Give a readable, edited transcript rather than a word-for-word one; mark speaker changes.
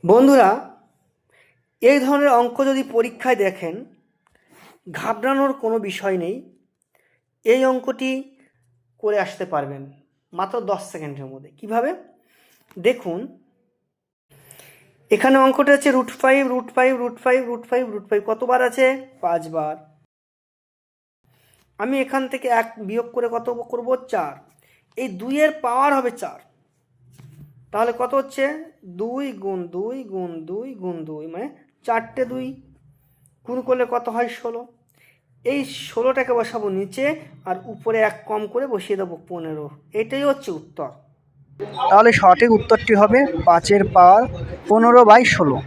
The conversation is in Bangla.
Speaker 1: বন্ধুরা, এই ধরনের অঙ্ক যদি পরীক্ষায় দেখেন, ঘাবড়ানোর কোনো বিষয় নেই। এই অঙ্কটি করে আসতে পারবেন মাত্র 10 সেকেন্ডের মধ্যে। কিভাবে দেখুন, এখানে অঙ্কটা আছে √5 কতবার আছে? 5 বার। আমি এখান থেকে 1 বিয়োগ করে কত করব? 4। এই 2-এর পাওয়ার হবে 4। তাহলে কত হচ্ছে? 2 গুণ 2 গুণ 2 গুণ 2, মানে 4টে 2 গুণ করলে কত হয়? 16। এই 16টাকে বসাবো নিচে, আর উপরে 1 কম করে বসিয়ে দেবো 15। এটাই হচ্ছে উত্তর। তাহলে সঠিক উত্তরটি হবে 5-এর পাওয়ার 15/16।